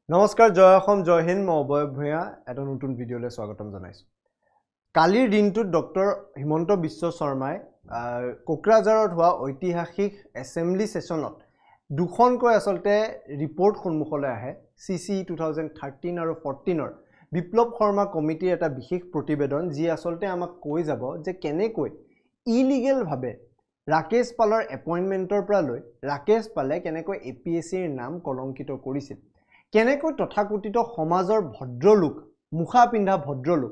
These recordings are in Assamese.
নমস্কাৰ জয় অসম জয় হিন্দ মই অবয় ভূঞা এটা নতুন ভিডিঅ'লৈ স্বাগতম জনাইছো কালিৰ দিনটোত ডক্টৰ হিমন্ত বিশ্ব শৰ্মাই কোকৰাঝাৰত হোৱা ঐতিহাসিক এছেম্বলি সেশনত দুখনকৈ আসলতে ৰিপৰ্ট সন্মুখলৈ আহে CC 2013 আৰু 14ৰ বিপ্লৱ শৰ্মা কমিটিৰ এটা বিশেষ প্ৰতিবেদন যি আসলতে আমাক কৈ যাব যে কেনেকৈ ইলিগেল ভাবে ৰাকেশ পালৰ এপইন্টমেন্টৰ পৰা লৈ ৰাকেশ পালে কেনেকৈ APSCৰ নাম কলংকিত কৰিছিল কেনেকৈ তথাকথিত সমাজৰ ভদ্ৰলোক মুখা পিন্ধা ভদ্ৰলোক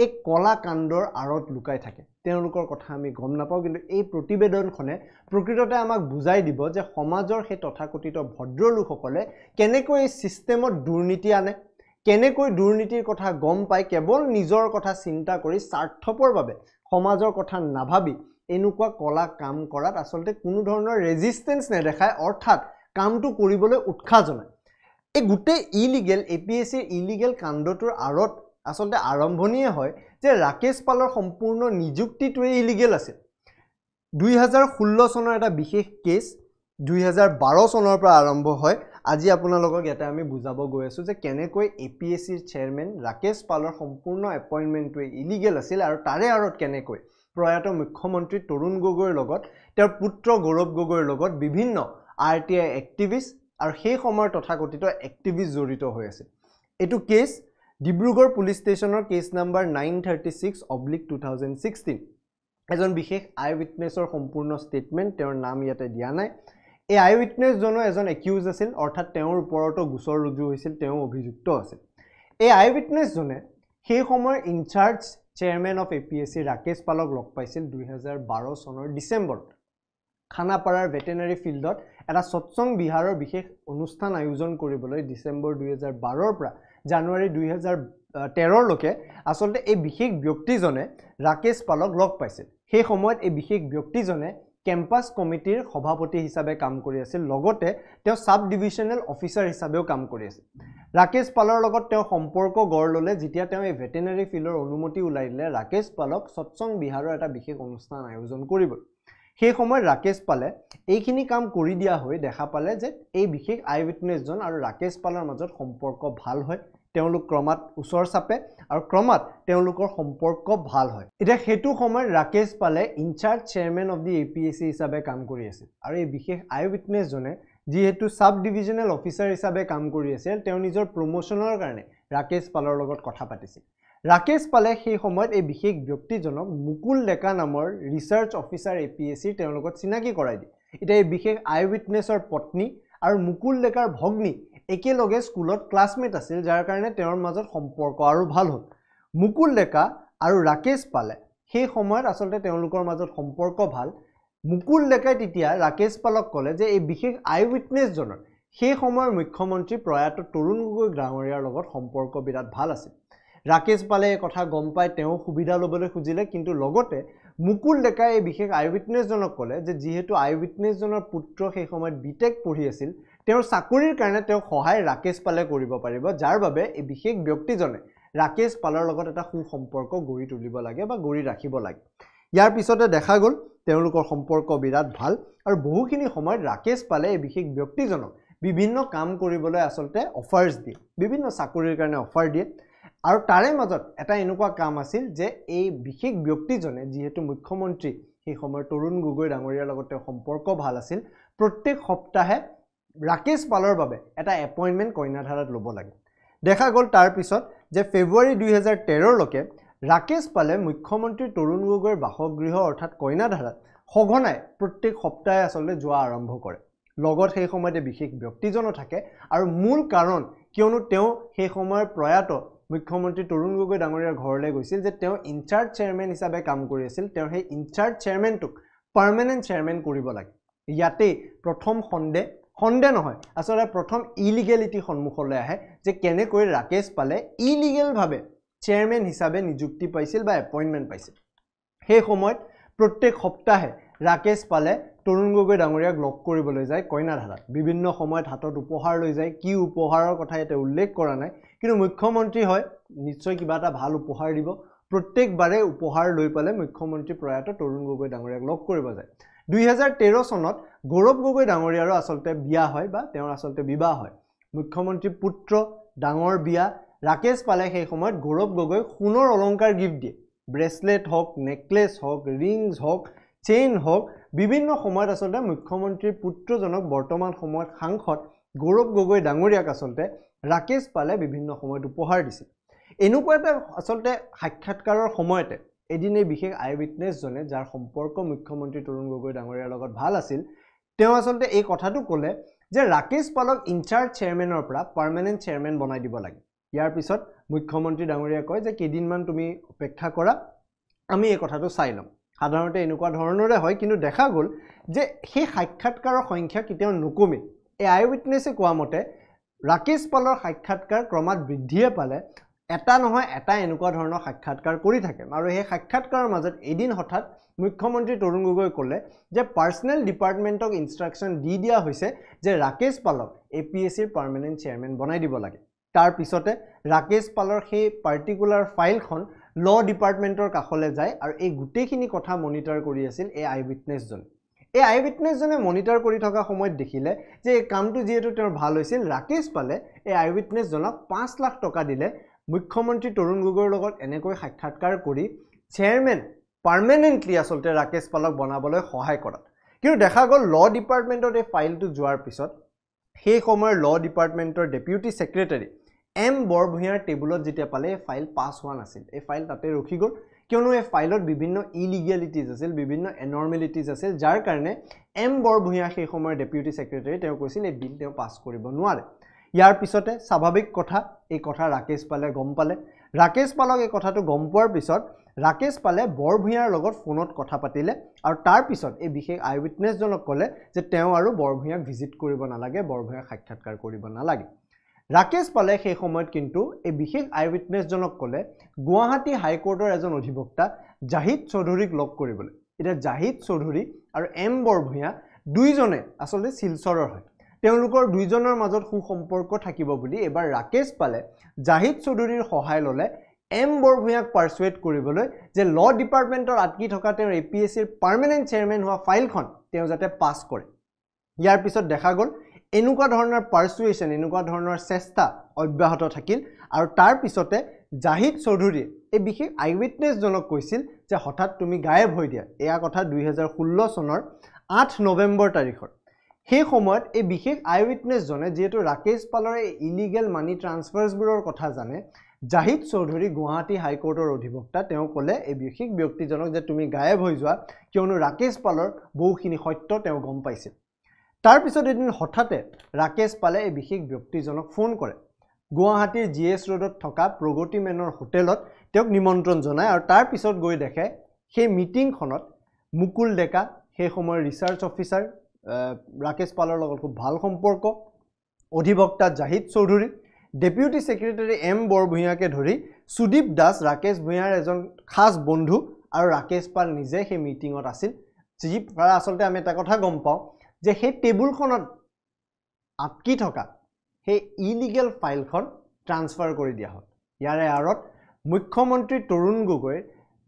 এক কলা কাণ্ডৰ আৰত লুকাই থাকে তেওঁলোকৰ কথা আমি গম নাপাও কিন্তু এই প্ৰতিবেদনখনে প্ৰকৃততে আমাক বুজাই দিব যে সমাজৰ হে তথাকথিত ভদ্ৰলোকসকলে কেনেকৈ এই সিস্টেমত দুৰ্নীতি আনে কেনেকৈ দুৰ্নীতিৰ কথা গম পাই কেৱল নিজৰ কথা চিন্তা কৰি স্বাৰ্থপৰ বাবে সমাজৰ কথা নাভাবি এনেকুৱা কলা কাম কৰাত আসলতে কোনো ধৰণৰ ৰেজিস্টেন্স নেদেখায় অৰ্থাৎ কামটো কৰিবলৈ উৎসাহ জনায় এই গুটে ইলিগেল APSCৰ ইলিগেল কাণ্ডটোৰ আৰত আসলতে আৰম্ভণিয়ে হয় যে ৰাকেশ পালৰ সম্পূৰ্ণ নিযুক্তিটোৱে ইলিগেল আছিল 2016 চনৰ এটা বিশেষ কেছ 2012 চনৰ পৰা আৰম্ভ হয় আজি আপোনালোকক এটা আমি বুজাব গৈ আছো যে কেনেকৈ APSCৰ চেয়াৰম্যান ৰাকেশ পালৰ সম্পূৰ্ণ এপইন্টমেন্টটোৱে ইলিগেল আছিল আৰু তাৰে আৰত কেনেকৈ প্ৰয়াত মুখ্যমন্ত্ৰী তৰুণ গগৈৰ লগত তেওঁৰ পুত্ৰ গৌৰৱ গগৈৰ লগত বিভিন্ন RTI এক্টিভিষ্ট আৰু সেই সময়ৰ তথাকথিত এক্টিভিষ্ট জড়িত হৈ আছে এটো কেছ ডিব্ৰুগড় পুলিশ ষ্টেচনৰ কেছ নম্বৰ 936/2016 এজন বিশেষ আই উইটনেছৰ সম্পূৰ্ণ ষ্টেটমেন্ট তেওঁৰ নাম ইয়াতে দিয়া নাই এই আই উইটনেছ জনো এজন একিউজ আছিল অৰ্থাৎ তেওঁৰ ওপৰতো গোচৰ ৰুজু হৈছিল তেওঁ অভিযুক্ত আছিল এই আই উইটনেছ জনে সেই সময়ৰ in-charge chairman of APSC Rakesh পালক লগ পাইছিল 2012 চনৰ ডিসেম্বৰত খানাপাৰাৰ ভেটেনাৰী ফিল্ডত এটা সৎসং বিহাৰৰ বিশেষ অনুষ্ঠান আয়োজন কৰিবলৈ ডিসেম্বৰ 2012 পৰা জানুৱাৰী 2013 লৈকে আসলতে এই বিশেষ ব্যক্তিজনে ৰাকেশ পালক লগ পাইছিল সেই সময়ত এই বিশেষ ব্যক্তিজনে কেম্পাছ কমিটিৰ সভাপতি হিচাপে কাম কৰি আছিল লগতে তেওঁ সাব ডিভিজনেল অফিচাৰ হিচাপেও কাম কৰি আছিল ৰাকেশ পালৰ লগত তেওঁ সম্পৰ্ক গঢ় ললে যেতিয়া তেওঁ এই ভেটেনাৰী ফিল্ডৰ অনুমতি উলাইলে ৰাকেশ পালক সৎসং বিহাৰৰ এটা বিশেষ অনুষ্ঠান আয়োজন কৰিব সেই সময়ত ৰাকেশ পালে এইখিনি কাম কৰি দিয়া হৈ দেখা পালে যে এই বিশেষ আই উইটনেছজন আৰু ৰাকেশ পালৰ মাজত সম্পৰ্ক ভাল হয় তেওঁলোক ক্ৰমাত উচৰ চাপে আৰু ক্ৰমাত তেওঁলোকৰ সম্পৰ্ক ভাল হয় এটা হেতু সময়ত ৰাকেশ পালে in-charge chairman of the APSC হিচাপে কাম কৰি আছিল আৰু এই বিশেষ আই উইটনেছজনে যিহেতু সাব ডিভিজনেল অফিচাৰ হিচাপে কাম কৰি আছিল তেওঁ নিজৰ প্ৰমোশনৰ কাৰণে ৰাকেশ পালৰ লগত কথা পাতিছিল ৰাকেশ পালে সেই সময়ত এই বিশেষ ব্যক্তিজনক মুকুল ডেকা নামৰ ৰিসাৰ্চ অফিচাৰ APSC তেওঁৰ লগত চিনাকি কৰাই দিয়ে এটা এই বিশেষ আই উইটনেছৰ পত্নী আৰু মুকুল ডেকাৰ ভগ্নী একেলগে স্কুলত ক্লাছমেট আছিল যাৰ কাৰণে তেওঁৰ মাজত সম্পৰ্ক আৰু ভাল হ'ল মুকুল ডেকা আৰু ৰাকেশ পালে সেই সময়ত আসলতে তেওঁলোকৰ মাজত সম্পৰ্ক ভাল মুকুল ডেকাই তেতিয়া ৰাকেশ পালক কলে যে এই বিশেষ আই উইটনেছজনৰ সেই সময়ৰ মুখ্যমন্ত্ৰী প্ৰয়াত তৰুণ গগৈ ডাঙৰীয়াৰ লগত সম্পৰ্ক বিৰাট ভাল আছিল ৰাকেশ পালে এই কথা গম পাই তেওঁ সুবিধা লবলৈ খুজিলে কিন্তু লগতে মুকুল ডেকাই এই বিশেষ আই উইটনেছজনক কলে যে যেহেতু আই উইটনেছজনৰ পুত্ৰ সেই সময়ত বিটেক পঢ়ি আছিল তেওঁৰ চাকৰিৰ কাৰণে তেওঁ সহায় ৰাকেশ পালে কৰিব পাৰিব যাৰ বাবে এই বিশেষ ব্যক্তিজনে ৰাকেশ পালৰ লগত এটা সুসম্পৰ্ক গঢ়ি তুলিব লাগে বা গঢ়ি ৰাখিব লাগে ইয়াৰ পিছতে দেখা গল তেওঁলোকৰ সম্পৰ্ক বিৰাট ভাল আৰু বহুখিনি সময়ত ৰাকেশ পালে এই বিশেষ ব্যক্তিজনক বিভিন্ন কাম কৰিবলৈ আসলতে অফাৰ্স দিয়ে বিভিন্ন চাকৰিৰ কাৰণে অফাৰ দিয়ে আৰু তাৰে মাজত এটা এনেকুৱা কাম আছিল যে এই বিশেষ ব্যক্তিজনে যেহেতু মুখ্যমন্ত্ৰী সেই সময়ৰ তৰুণ গগৈ ডাঙৰীয়াৰ লগত সম্পৰ্ক ভাল আছিল প্ৰত্যেক সপ্তাহে ৰাকেশ পালৰ বাবে এটা এপইন্টমেন্ট কইনাধাৰাত ল'ব লাগে দেখা গল তাৰ পিছত যে ফেব্ৰুৱাৰী 2013 লৈকে ৰাকেশ পালে মুখ্যমন্ত্ৰী তৰুণ গগৈৰ বাসগৃহ অৰ্থাৎ কইনাধাৰাত সঘনাই প্ৰত্যেক সপ্তাহে আসলে যোৱা আৰম্ভ কৰে লগত সেই সময়তে বিশেষ ব্যক্তিজনো থাকে আৰু মূল কাৰণ কিয়নো তেওঁ সেই সময়ৰ প্ৰয়াত মুখ্যমন্ত্ৰী তৰুণ গগৈ ডাঙৰীয়াৰ ঘৰলৈ গৈছিল যে তেওঁ ইনচাৰ্জ চেয়াৰম্যান হিচাপে কাম কৰি আছিল তেওঁ সেই ইনচাৰ্জ চেয়াৰম্যানটোক পাৰ্মানেন্ট চেয়াৰম্যান কৰিব লাগে ইয়াতে প্ৰথম সন্দেহ নহয় আসলে প্ৰথম ইলিগেলিটি সন্মুখলৈ আহে যে কেনেকৈ ৰাকেশ পালে ইলিগেল ভাবে চেয়াৰম্যান হিচাপে নিযুক্তি পাইছিল বা এপইন্টমেন্ট পাইছিল সেই সময়ত প্ৰত্যেক সপ্তাহে ৰাকেশ পালে তৰুণ গগৈ ডাঙৰীয়াক লগ কৰিবলৈ যায় কইনাধাৰাত বিভিন্ন সময়ত হাতত উপহাৰ লৈ যায় কি উপহাৰৰ কথা এতে উল্লেখ কৰা নাই কিন্তু মুখ্যমন্ত্ৰী হয় নিশ্চয় কিবা এটা ভাল উপহাৰ দিব প্ৰত্যেকবাৰে উপহাৰ লৈ পালে মুখ্যমন্ত্ৰী প্ৰয়াত তৰুণ গগৈ ডাঙৰীয়াক লগ কৰিব যায় 2013 চনত গৌৰৱ গগৈ ডাঙৰীয়াৰো আসলতে বিয়া হয় বা তেওঁৰ আসলতে বিবাহ হয় মুখ্যমন্ত্ৰী পুত্ৰ ডাঙৰ বিয়া ৰাকেশ পালে সেই সময়ত গৌৰৱ গগৈ সোণৰ অলংকাৰ গিফ্ট দিয়ে ব্ৰেসলেট হওক নেকলেছ হওক ৰিংছ হওক চেইন হওক বিভিন্ন সময়ত আচলতে মুখ্যমন্ত্ৰীৰ পুত্ৰজনক বৰ্তমান সময়ত সাংসদ গৌৰৱ গগৈ ডাঙৰীয়াক আচলতে ৰাকেশ পালে বিভিন্ন সময়ত উপহাৰ দিছিল এনেকুৱা এটা আচলতে সাক্ষাৎকাৰৰ সময়তে এদিন এই বিশেষ আই উইটনেছজনে যাৰ সম্পৰ্ক মুখ্যমন্ত্ৰী তৰুণ গগৈ ডাঙৰীয়াৰ লগত ভাল আছিল তেওঁ আচলতে এই কথাটো ক'লে যে ৰাকেশ পালক ইনচাৰ্জ চেয়াৰমেনৰ পৰা পাৰ্মানেণ্ট চেয়াৰমেন বনাই দিব লাগে ইয়াৰ পিছত মুখ্যমন্ত্ৰী ডাঙৰীয়াই কয় যে কেইদিনমান তুমি অপেক্ষা কৰা আমি এই কথাটো চাই ল'ম সাধাৰণতে এনেকুৱা ধৰণৰে হয় কিন্তু দেখা গ'ল যে সেই সাক্ষাৎকাৰৰ সংখ্যা কেতিয়াও নকমে এই আই উইটনেছে কোৱা মতে ৰাকেশ পালৰ সাক্ষাৎকাৰ ক্ৰমাৎ বৃদ্ধিয়ে পালে এটা নহয় এটা এনেকুৱা ধৰণৰ সাক্ষাৎকাৰ কৰি থাকে আৰু সেই সাক্ষাৎকাৰৰ মাজত এদিন হঠাৎ মুখ্যমন্ত্ৰী তৰুণ গগৈ ক'লে যে পাৰ্চনেল ডিপাৰ্টমেণ্টক ইনষ্ট্ৰাকশ্যন দি দিয়া হৈছে যে ৰাকেশ পালক APSCৰ পাৰ্মানেণ্ট চেয়াৰমেন বনাই দিব লাগে তাৰ পিছতে ৰাকেশ পালৰ সেই পাৰ্টিকুলাৰ ফাইলখন ল ডিপাৰ্টমেণ্টৰ কাষলৈ যায় আৰু এই গোটেইখিনি কথা মনিটৰ কৰি আছিল এই আই উইটনেছজন এই আই উইটনেছজনে মনিটৰ কৰি থকা সময়ত দেখিলে যে এই কামটো যিহেতু তেওঁৰ ভাল হৈছিল ৰাকেশ পালে এই আই উইটনেছজনক 5 লাখ টকা দিলে মুখ্যমন্ত্ৰী তৰুণ গগৈৰ লগত এনেকৈ সাক্ষাৎকাৰ কৰি চেয়াৰমেন পাৰ্মানেণ্টলি আচলতে ৰাকেশ পালক বনাবলৈ সহায় কৰাত কিন্তু দেখা গ'ল ল ডিপাৰ্টমেণ্টত এই ফাইলটো যোৱাৰ পিছত সেই সময়ৰ ল ডিপাৰ্টমেণ্টৰ ডেপুটি সেক্ৰেটাৰী M বৰভূঞাৰ টেবুলত যেতিয়া পালে এই ফাইল পাছ হোৱা নাছিল এই ফাইল তাতে ৰখি গ'ল কিয়নো এই ফাইলত বিভিন্ন ইলিগেলিটিজ আছিল বিভিন্ন এনৰ্মেলিটিজ আছিল যাৰ কাৰণে M বৰভূঞা সেই সময়ৰ ডেপুটি সেক্ৰেটাৰী তেওঁ কৈছিল এই বিল তেওঁ পাছ কৰিব নোৱাৰে ইয়াৰ পিছতে স্বাভাৱিক কথা এই কথা ৰাকেশ পালে গম পালে ৰাকেশ পালক এই কথাটো গম পোৱাৰ পিছত ৰাকেশ পালে বৰভূঞাৰ লগত ফোনত কথা পাতিলে আৰু তাৰ পিছত এই বিশেষ আই উইটনেছজনক ক'লে যে তেওঁ আৰু বৰভূঞাক ভিজিট কৰিব নালাগে বৰভূঞাক সাক্ষাৎকাৰ কৰিব নালাগে ৰাকেশ পালে সেই সময়ত কিন্তু এই বিশেষ আই উইটনেছজনক ক'লে গুৱাহাটী হাইকোৰ্টৰ এজন অধিবক্তা জাহিদ চৌধুৰীক লগ কৰিবলৈ এটা জাহিদ চৌধুৰী আৰু M বৰভূঞা দুইজনে আচলতে শিলচৰৰ হয় তেওঁলোকৰ দুইজনৰ মাজত সুসম্পৰ্ক থাকিব বুলি এবাৰ ৰাকেশ পালে জাহিদ চৌধুৰীৰ সহায় ল'লে M বৰভূঞাক পাৰ্সুৱেট কৰিবলৈ যে ল ডিপাৰ্টমেণ্টৰ আটকি থকা তেওঁৰ APSCৰ পাৰ্মানেণ্ট চেয়াৰমেন হোৱা ফাইলখন তেওঁ যাতে পাছ কৰে ইয়াৰ পিছত দেখা গ'ল এনেকুৱা ধৰণৰ পাৰ্সুৱেশ্যন এনেকুৱা ধৰণৰ চেষ্টা অব্যাহত থাকিল আৰু তাৰ পিছতে জাহিদ চৌধুৰী এই বিশেষ আই উইটনেছজনক কৈছিল যে হঠাৎ তুমি গায়ব হৈ দিয়া এয়া কথা 2016 চনৰ 8 নৱেম্বৰ তাৰিখৰ সেই সময়ত এই বিশেষ আই উইটনেছজনে যেহেতু ৰাকেশ পালৰ এই ইলিগেল মানি ট্ৰান্সফাৰ্ছবোৰৰ কথা জানে জাহিদ চৌধুৰী গুৱাহাটী হাইকোৰ্টৰ অধিবক্তা তেওঁ ক'লে এই বিশেষ ব্যক্তিজনক যে তুমি গায়ব হৈ যোৱা কিয়নো ৰাকেশ পালৰ বহুখিনি সত্য তেওঁ গম পাইছিল তাৰ পিছত এদিন হঠাতে ৰাকেশ পালে এই বিশেষ ব্যক্তিজনক ফোন কৰে গুৱাহাটীৰ GS ৰোডত থকা প্ৰগতি মেনৰ হোটেলত তেওঁক নিমন্ত্ৰণ জনায় আৰু তাৰ পিছত গৈ দেখে সেই মিটিংখনত মুকুল ডেকা সেই সময়ৰ ৰিচাৰ্চ অফিচাৰ ৰাকেশ পালৰ লগত খুব ভাল সম্পৰ্ক অধিবক্তা Zahid Choudhury deputy secretary M বৰভূঞাকে ধৰি সুদীপ দাস ৰাকেশ ভূঞাৰ এজন খাস বন্ধু আৰু ৰাকেশ পাল নিজে সেই মিটিংত আছিল যি আচলতে আমি এটা কথা গম পাওঁ যে সেই টেবুলখনত আটকি থকা সেই ইলিগেল ফাইলখন ট্ৰান্সফাৰ কৰি দিয়া হ'ল ইয়াৰে আঁৰত মুখ্যমন্ত্ৰী তৰুণ গগৈ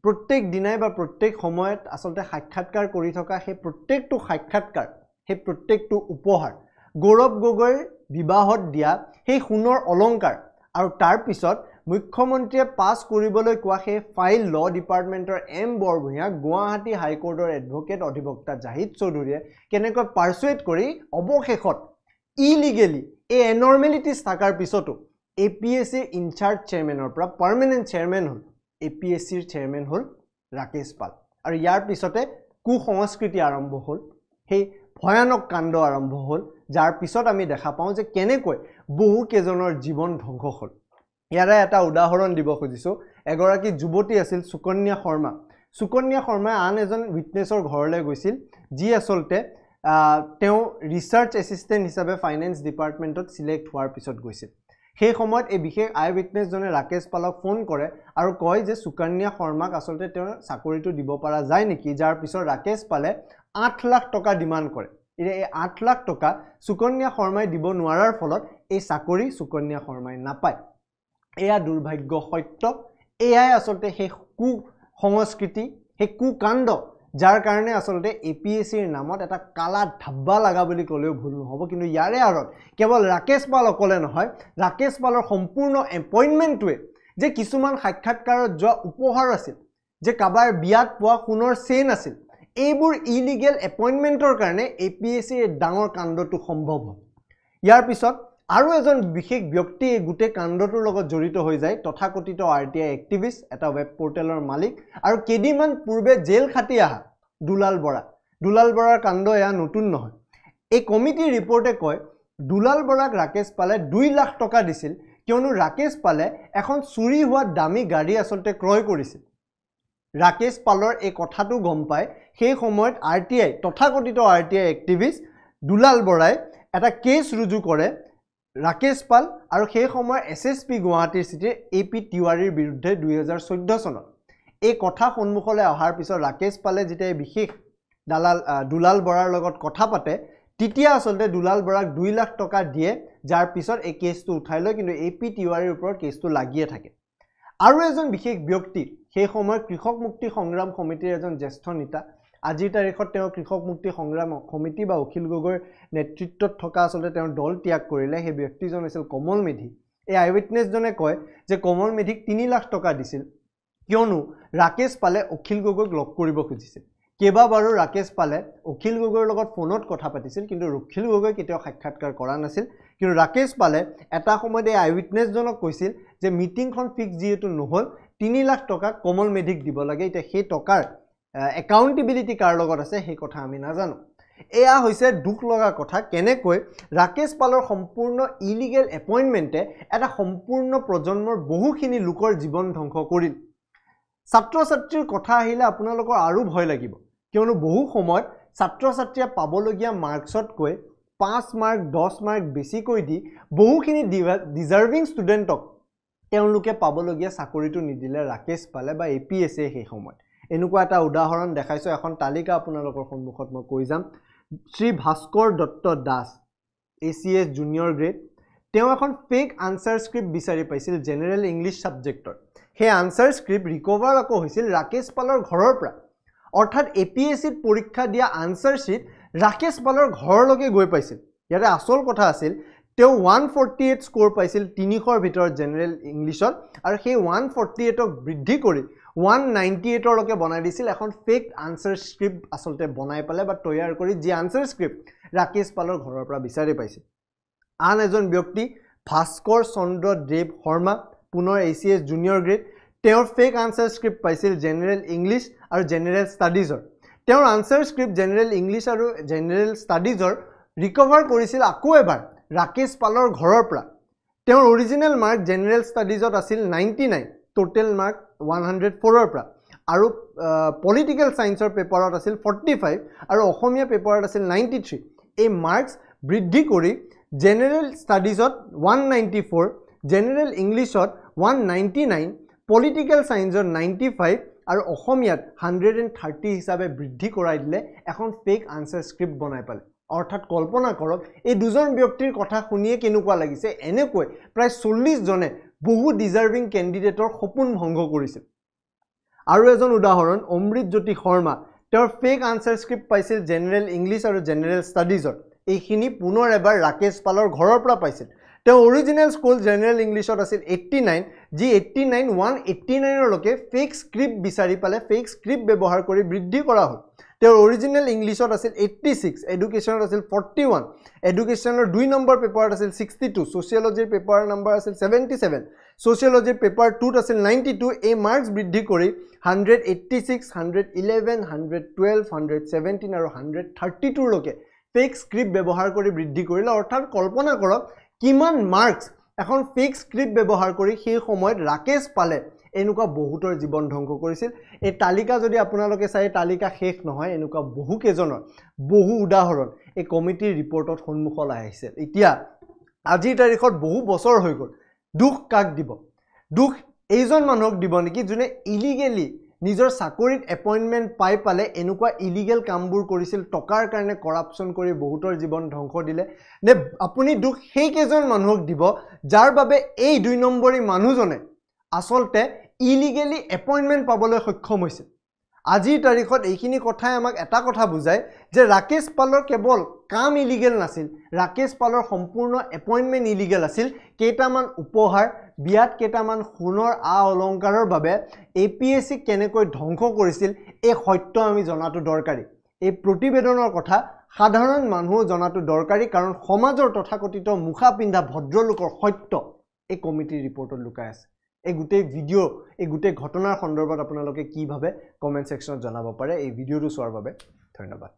প্ৰত্যেক দিনাই বা প্ৰত্যেক সময়ত আচলতে সাক্ষাৎকাৰ কৰি থকা সেই প্ৰত্যেকটো সাক্ষাৎকাৰ সেই প্ৰত্যেকটো উপহাৰ গৌৰৱ গগৈৰ বিবাহত দিয়া সেই সোণৰ অলংকাৰ আৰু তাৰ পিছত মুখ্যমন্ত্ৰীয়ে পাছ কৰিবলৈ কোৱা সেই ফাইল ল ডিপাৰ্টমেণ্টৰ M বৰভূঞা গুৱাহাটী হাইকোৰ্টৰ এডভোকেট অধিবক্তা জাহিদ চৌধুৰীয়ে কেনেকৈ পাৰ্সুৱেট কৰি অৱশেষত ইলিগেলি এই এনৰ্মেলিটিজ থকাৰ পিছতো APSCৰ ইনচাৰ্জ চেয়াৰমেনৰ পৰা পাৰ্মানেণ্ট চেয়াৰমেন হ'ল APSCৰ চেয়াৰমেন হ'ল ৰাকেশ পাল আৰু ইয়াৰ পিছতে কুসংস্কৃতি আৰম্ভ হ'ল সেই ভয়ানক কাণ্ড আৰম্ভ হ'ল যাৰ পিছত আমি দেখা পাওঁ যে কেনেকৈ বহু কেজনৰ জীৱন ধ্বংস হ'ল ইয়াৰে এটা উদাহৰণ দিব খুজিছোঁ এগৰাকী যুৱতী আছিল সুকন্যা শৰ্মাই আন এজন উইটনেছৰ ঘৰলৈ গৈছিল যি আচলতে তেওঁ ৰিচাৰ্চ এছিষ্টেণ্ট হিচাপে ফাইনেন্স ডিপাৰ্টমেণ্টত সিলেক্ট হোৱাৰ পিছত গৈছিল সেই সময়ত এই বিশেষ আই উইটনেছজনে ৰাকেশ পালক ফোন কৰে আৰু কয় যে সুকন্যা শৰ্মাক আচলতে তেওঁ চাকৰিটো দিব পৰা যায় নেকি যাৰ পিছত ৰাকেশ পালে 8 লাখ টকা ডিমাণ্ড কৰে এই 8 লাখ টকা সুকন্যা শৰ্মাই দিব নোৱাৰাৰ ফলত এই চাকৰি সুকন্যা শৰ্মাই নাপায় এয়া দুৰ্ভাগ্য সত্য এয়াই আচলতে সেই কু সংস্কৃতি সেই কুকাণ্ড যাৰ কাৰণে আসলতে APSCৰ নামত এটা কালা ধাব্বা লাগা বুলি ক'লেও ভুল নহ'ব কিন্তু ইয়াৰে আৰত কেৱল ৰাকেশ পাল অকলে নহয় ৰাকেশ পালৰ সম্পূৰ্ণ এপইণ্টমেণ্টটোৱে যে কিছুমান সাক্ষাৎকাৰত যোৱা উপহাৰ আছিল যে কাবাৰ বিয়াত পোৱা সোণৰ চেইন আছিল এইবোৰ ইলিগেল এপইণ্টমেণ্টৰ কাৰণে APSCৰ ডাঙৰ কাণ্ডটো সম্ভৱ হয় ইয়াৰ পিছত আৰু এজন বিশেষ ব্যক্তি এই গোটে কাণ্ডটোৰ লগত জড়িত হৈ যায় তথাকথিত RTI এক্টিভিষ্ট এটা ৱেব পোৰ্টেলৰ মালিক আৰু কেদিমান পূৰ্বে জেল খাটি আহা দুলাল বৰাৰ কাণ্ড এয়া নতুন নহয় এই কমিটিৰ ৰিপৰ্টে কয় দুলাল বৰাক ৰাকেশ পালে 2 লাখ টকা দিছিল কিয়নো ৰাকেশ পালে এখন চুৰি হোৱা দামী গাড়ী আসলতে ক্ৰয় কৰিছিল ৰাকেশ পালৰ এই কথাটো গম পায় সেই সময়ত RTI তথাকথিত RTI এক্টিভিষ্ট দুলাল বৰাই এটা কেছ ৰুজু কৰে ৰাকেশ পাল আৰু সেই সময়ৰ SSP গুৱাহাটীৰ চিটিৰ AP তিৱাৰীৰ বিৰুদ্ধে 2014 চনত এই কথা সন্মুখলৈ অহাৰ পিছত ৰাকেশ পালে যেতিয়া বিশেষ দুলাল বৰাৰ লগত কথা পাতে তেতিয়া আসলতে দুলাল বৰাক 2 লাখ টকা দিয়ে যাৰ পিছত এই কেছটো উঠাই লয় কিন্তু AP তিৱাৰীৰ ওপৰত কেছটো লাগিয়ে থাকে আৰু এজন বিশেষ ব্যক্তি সেই সময়ৰ কৃষক মুক্তি সংগ্ৰাম কমিটিৰ এজন জ্যেষ্ঠ নেতা আজিৰ তাৰিখত তেওঁ কৃষক মুক্তি সংগ্ৰাম কমিটি বা অখিল গগৈৰ নেতৃত্বত থকা আসলতে তেওঁ দল ত্যাগ কৰিলে সেই ব্যক্তিজন আছিল কমল মেধি এই আইউইটনেছজনে কয় যে কমল মেধিক 3 লাখ টকা দিছিল কিয়নো ৰাকেশ পালে অখিল গগৈক লগ কৰিব খুজিছিল কেইবাবাৰো ৰাকেশ পালে অখিল গগৈৰ লগত ফোনত কথা পাতিছিল কিন্তু অখিল গগৈ কেতিয়াও সাক্ষাৎকাৰ কৰা নাছিল কিন্তু ৰাকেশ পালে এটা সময়ত এই আইউইটনেছজনক কৈছিল যে মিটিংখন ফিক্স যেহেতু নহল 3 লাখ টকা কমল মেধিক দিব লাগে এতিয়া সেই টকাৰ একাউণ্টেবিলিটি কাৰ লগত আছে সেই কথা আমি নাজানো এয়া হৈছে দুখ লগা কথা কেনেকৈ ৰাকেশ পালৰ সম্পূৰ্ণ ইলিগেল এপইণ্টমেণ্টে এটা সম্পূৰ্ণ প্ৰজন্মৰ বহুখিনি লোকৰ জীৱন ধ্বংস কৰিল ছাত্ৰ ছাত্ৰীৰ কথা আহিলে আপোনালোকৰ আৰু ভয় লাগিব কিয়নো বহু সময়ত ছাত্ৰ ছাত্ৰীয়ে পাবলগীয়া মাৰ্কছতকৈ 5 মাৰ্ক 10 মাৰ্ক বেছিকৈ দি বহুখিনি ডিজাৰ্ভিং ষ্টুডেণ্টক তেওঁলোকে পাবলগীয়া চাকৰিটো নিদিলে ৰাকেশ পালে বা APSCয়ে সেই সময়ত এনেকুৱা এটা উদাহৰণ দেখাইছো এখন তালিকা আপোনালোকৰ সন্মুখত মই কৈ যাম Shri Bhaskar Dutta Das ACS junior grade তেওঁ এখন ফেক আনসাৰ স্ক্ৰিপ্ট বিচাৰি পাইছিল জেনাৰেল ইংলিছ সাবজেক্টৰ সেই আনসাৰ স্ক্ৰিপ্ট ৰিকভাৰ আকৌ হৈছিল ৰাকেশ পালৰ ঘৰৰ পৰা অৰ্থাৎ APSCত পৰীক্ষা দিয়া আনসাৰ শীট ৰাকেশ পালৰ ঘৰলৈকে গৈ পাইছিল ইয়াতে আসল কথা আছিল তেওঁ 148 স্কোৰ পাইছিল 300ৰ ভিতৰত জেনাৰেল ইংলিছত আৰু সেই 148ক বৃদ্ধি কৰি 198 লৈকে বনাই দিছিল এখন ফেক আনসাৰ স্ক্ৰিপ্ট আসলতে বনাই পালে বা তৈয়াৰ কৰি যি আনসাৰ স্ক্ৰিপ্ট ৰাকেশ পালৰ ঘৰৰ পৰা বিচাৰি পাইছিল আন এজন ব্যক্তি ভাস্কৰ চন্দ্ৰ দেৱ শৰ্মা পুনৰ ACS জুনিয়ৰ গ্ৰেড তেওঁৰ ফেক আনসাৰ স্ক্ৰিপ্ট পাইছিল জেনাৰেল ইংলিছ আৰু জেনাৰেল ষ্টাডিজৰ তেওঁৰ আনসাৰ স্ক্ৰিপ্ট জেনাৰেল ইংলিছ আৰু জেনাৰেল ষ্টাডিজৰ ৰিকভাৰ কৰিছিল আকৌ এবাৰ ৰাকেশ পালৰ ঘৰৰ পৰা তেওঁৰ অৰিজিনেল মাৰ্ক জেনাৰেল ষ্টাডিজত আছিল 99 টোটেল মাৰ্ক 104ৰ পৰা আৰু পলিটিক্যাল সায়েন্সৰ পেপাৰত আছিল 45 আৰু অসমীয়া পেপাৰত আছিল 93 এই মাৰ্কস বৃদ্ধি কৰি জেনাৰেল ষ্টাডিজত 194 জেনাৰেল ইংলিছত 199 পলিটিক্যাল সায়েন্সত 95 আৰু অসমীয়াত 130 হিচাপে বৃদ্ধি কৰাই দিলে এখন ফেক আনসাৰ স্ক্ৰিপ্ট বনাই পালে অৰ্থাৎ কল্পনা কৰক এই দুজন ব্যক্তিৰ কথা শুনিয়ে কেনেকুৱা লাগিছে এনেকৈ প্ৰায় 40 জনে বহু ডিজাৰ্ভিং ক্যান্ডিডেটৰ সপোন ভংগ কৰিছিল আৰু এজন উদাহৰণ অমৃতজ্যোতি শৰ্মা তেওঁৰ ফেক আনসাৰ স্ক্ৰিপ্ট পাইছিল জেনাৰেল ইংলিছ আৰু জেনাৰেল ষ্টাডিজৰ এইখিনি পুনৰ এবাৰ ৰাকেশ পালৰ ঘৰৰ পৰা পাইছিল তেওঁ অৰিজিনেল স্কোৰ জেনাৰেল ইংলিছত আছিল 89 যি 89 189 লৈকে ফেক স্ক্ৰিপ্ট বিচাৰি পালে ফেক স্ক্ৰিপ্ট ব্যৱহাৰ কৰি বৃদ্ধি কৰা হ'ল তেওঁৰ অৰিজিনেল ইংলিছত আছিল 86 এডুকেশ্যনত আছিল 41 এডুকেশ্যনৰ 2 নম্বৰ পেপাৰত আছিল 62 সোশিয়োলজিৰ পেপাৰ নম্বৰ আছিল 77 সোশিয়োলজিৰ পেপাৰ 2ত আছিল 92 এই মাৰ্কস বৃদ্ধি কৰি 186 111 112 117 আৰু 132 লৈকে ফেক স্ক্ৰিপ্ট ব্যৱহাৰ কৰি বৃদ্ধি কৰিলে অৰ্থাৎ কল্পনা কৰক কিমান মাৰ্কস এখন ফেক স্ক্ৰিপ্ট ব্যৱহাৰ কৰি সেই সময়ত ৰাকেশ পালে এনেকুৱা বহুতৰ জীৱন ধ্বংস কৰিছিল এই তালিকা যদি আপোনালোকে চাই তালিকা শেষ নহয় এনেকুৱা বহু কেজনৰ বহু উদাহৰণ এই কমিটিৰ ৰিপৰ্টত সন্মুখলৈ আহিছে এতিয়া আজিৰ তাৰিখত বহু বছৰ হৈ গল দুখ কাক দিব দুখ এইজন মানুহক দিব নেকি যোনে ইলিগেলি নিজৰ চাকৰিত এপইন্টমেন্ট পাই পালে এনেকুৱা ইলিগেল কামবোৰ কৰিছিল টকাৰ কাৰণে কৰাপচন কৰি বহুতৰ জীৱন ধ্বংস দিলে নে আপুনি দুখ সেই কেজন মানুহক দিব যাৰ বাবে এই 2 নম্বৰী মানুহজনে আসলতে ইলিগেলি এপইন্টমেন্ট পাবলৈ সক্ষম হৈছিল আজিৰ তাৰিখত এইখিনি কথাই আমাক এটা কথা বুজায় যে ৰাকেশ পালৰ কেৱল কাম ইলিগেল নাছিল, ৰাকেশ পালৰ সম্পূৰ্ণ এপইণ্টমেণ্ট ইলিগেল আছিল। কেইটামান উপহাৰ, বিয়াত কেইটামান সোণৰ অলংকাৰৰ বাবে APSC কেনেকৈ ধ্বংস কৰিছিল এই সত্য আমি জনাটো দৰকাৰী। এই প্ৰতিবেদনৰ কথা সাধাৰণ মানুহ জনাটো দৰকাৰী, কাৰণ সমাজৰ তথাকথিত মুখা পিন্ধা ভদ্ৰলোকৰ সত্য এই কমিটিৰ ৰিপৰ্টত লুকাই আছে। এই গোটেই ভিডিঅ', এই গোটেই ঘটনাৰ সন্দৰ্ভত আপোনালোকে কি ভাবে কমেণ্ট ছেকশ্যনত জনাব পাৰে। এই ভিডিঅ'টো চোৱাৰ বাবে ধন্যবাদ।